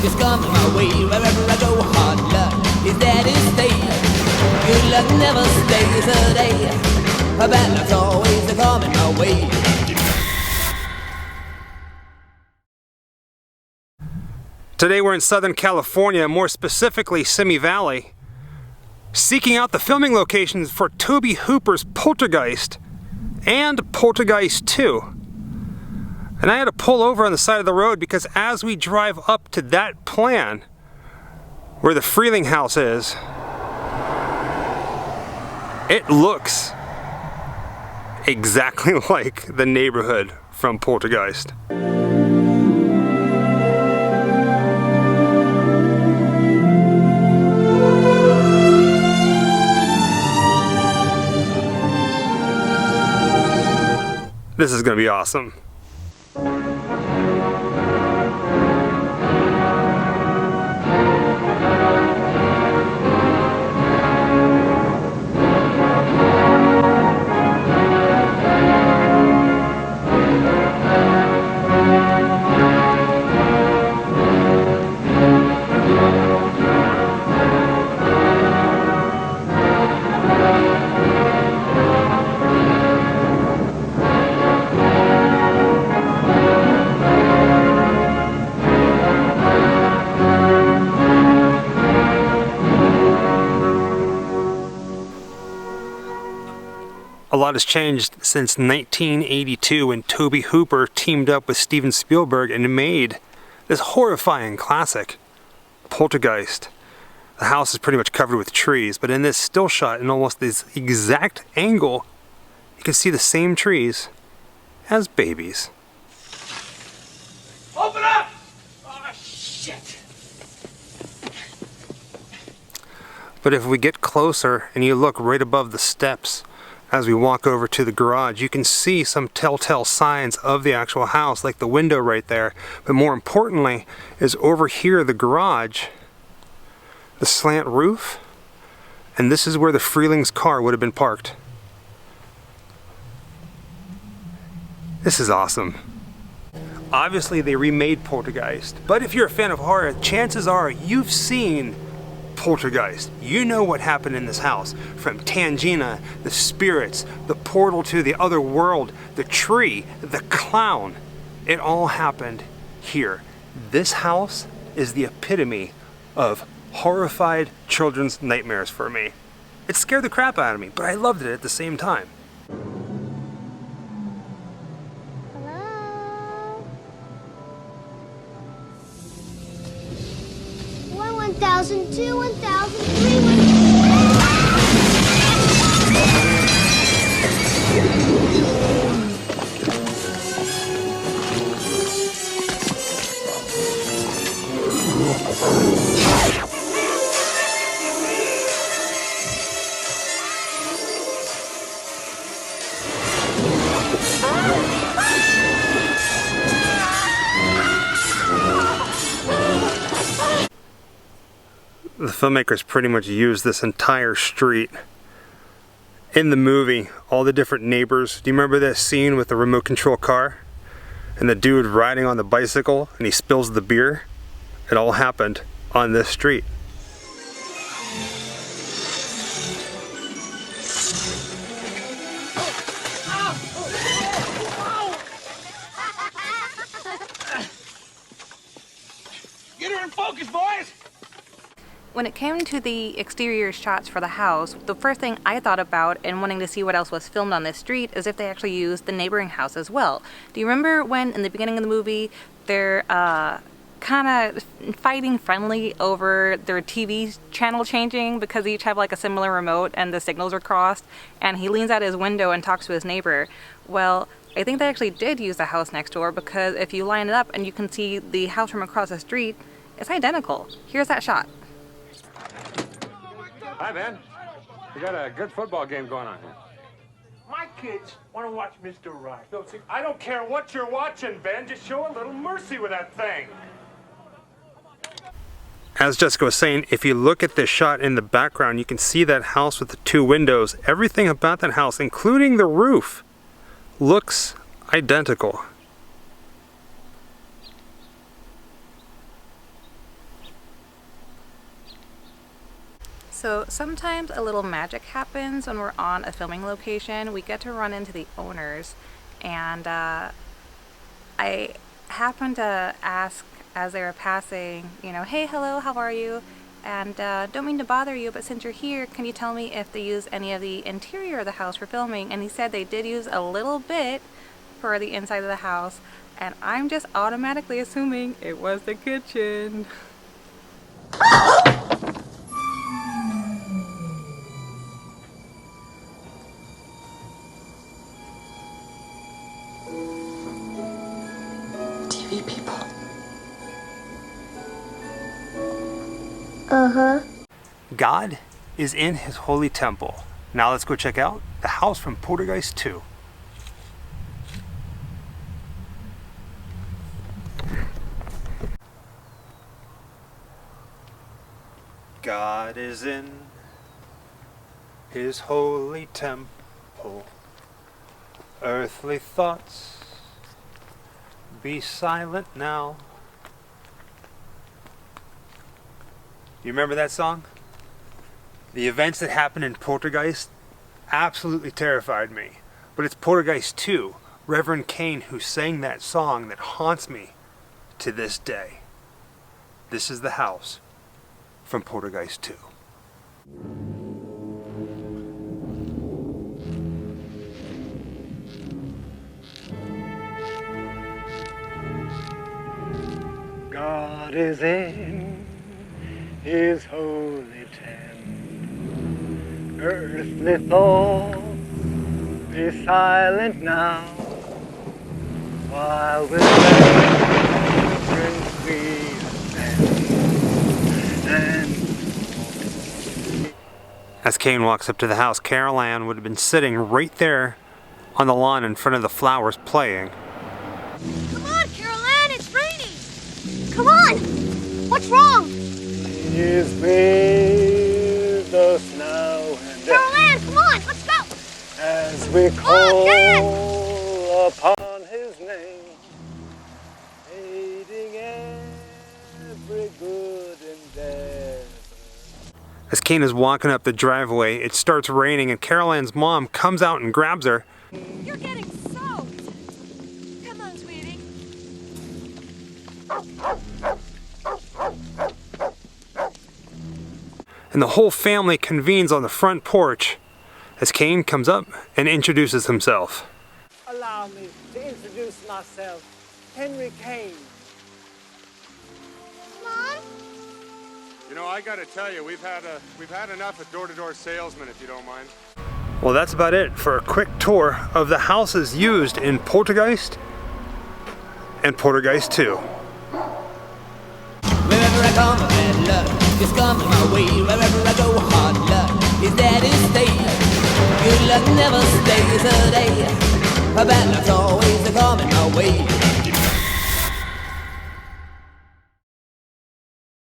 is coming my way. Wherever I go, hard luck is there to stay. Good luck never stays a day. Bad luck's always coming my way. Today we're in Southern California, more specifically Simi Valley, seeking out the filming locations for Tobe Hooper's Poltergeist and Poltergeist 2. And I had to pull over on the side of the road because as we drive up to that plan, where the Freeling house is, it looks exactly like the neighborhood from Poltergeist. This is going to be awesome. A lot has changed since 1982 when Tobe Hooper teamed up with Steven Spielberg and made this horrifying classic, Poltergeist. The house is pretty much covered with trees, but in this still shot in almost this exact angle, you can see the same trees as babies. Open up! Oh, shit! But if we get closer and you look right above the steps, as we walk over to the garage, you can see some telltale signs of the actual house, like the window right there. But more importantly, is over here, the garage, the slant roof, and this is where the Freeling's car would have been parked. This is awesome. Obviously, they remade Poltergeist, but if you're a fan of horror, chances are you've seen Poltergeist. You know what happened in this house. From Tangina, the spirits, the portal to the other world, the tree, the clown. It all happened here. This house is the epitome of horrified children's nightmares for me. It scared the crap out of me, but I loved it at the same time. Hello? 1002, 1003, The filmmakers pretty much used this entire street in the movie. All the different neighbors. Do you remember that scene with the remote control car? And the dude riding on the bicycle and he spills the beer? It all happened on this street. Get her in focus, boys! When it came to the exterior shots for the house, the first thing I thought about and wanting to see what else was filmed on this street is if they actually used the neighboring house as well. Do you remember when in the beginning of the movie they're kind of fighting friendly over their TV channel changing because they each have like a similar remote and the signals are crossed, and he leans out his window and talks to his neighbor? Well, I think they actually did use the house next door, because if you line it up and you can see the house from across the street, it's identical. Here's that shot. Hi, Ben. We got a good football game going on here. My kids want to watch Mr. Right. No, see, I don't care what you're watching, Ben. Just show a little mercy with that thing. As Jessica was saying, if you look at this shot in the background, you can see that house with the two windows. Everything about that house, including the roof, looks identical. So sometimes a little magic happens when we're on a filming location. We get to run into the owners, and I happened to ask as they were passing, you know, hey, hello, how are you? And don't mean to bother you, but since you're here, can you tell me if they use any of the interior of the house for filming? And he said they did use a little bit for the inside of the house, and I'm just automatically assuming it was the kitchen. TV people. Uh-huh. God is in his holy temple. Now let's go check out the house from Poltergeist 2. God is in his holy temple. Earthly thoughts, be silent now. You remember that song? The events that happened in Poltergeist absolutely terrified me. But it's Poltergeist 2, Reverend Kane, who sang that song that haunts me to this day. This is the house from Poltergeist 2. God is in his holy temple. Earthly thoughts, be silent now, while with reverence we ascend. As Kane walks up to the house, Carol Ann would have been sitting right there on the lawn in front of the flowers playing. Come on, Carol Ann, it's raining. Come on. What's wrong? He is with us now and then. Carol Ann, come on, let's go. As we call upon his name, aiding every good endeavor. As Kane is walking up the driveway, it starts raining and Carol Ann's mom comes out and grabs her. You're getting soaked. Come on, sweetie. And the whole family convenes on the front porch as Kane comes up and introduces himself. Allow me to introduce myself, Henry Kane. Mom? You know, I gotta tell you, we've had enough of door-to-door salesmen, if you don't mind. Well, that's about it for a quick tour of the houses used in Poltergeist and Poltergeist 2. Wherever I come, bad luck is coming my way. Wherever I go, hard luck is there to stay. Good luck never stays a day. Bad luck's always coming my way.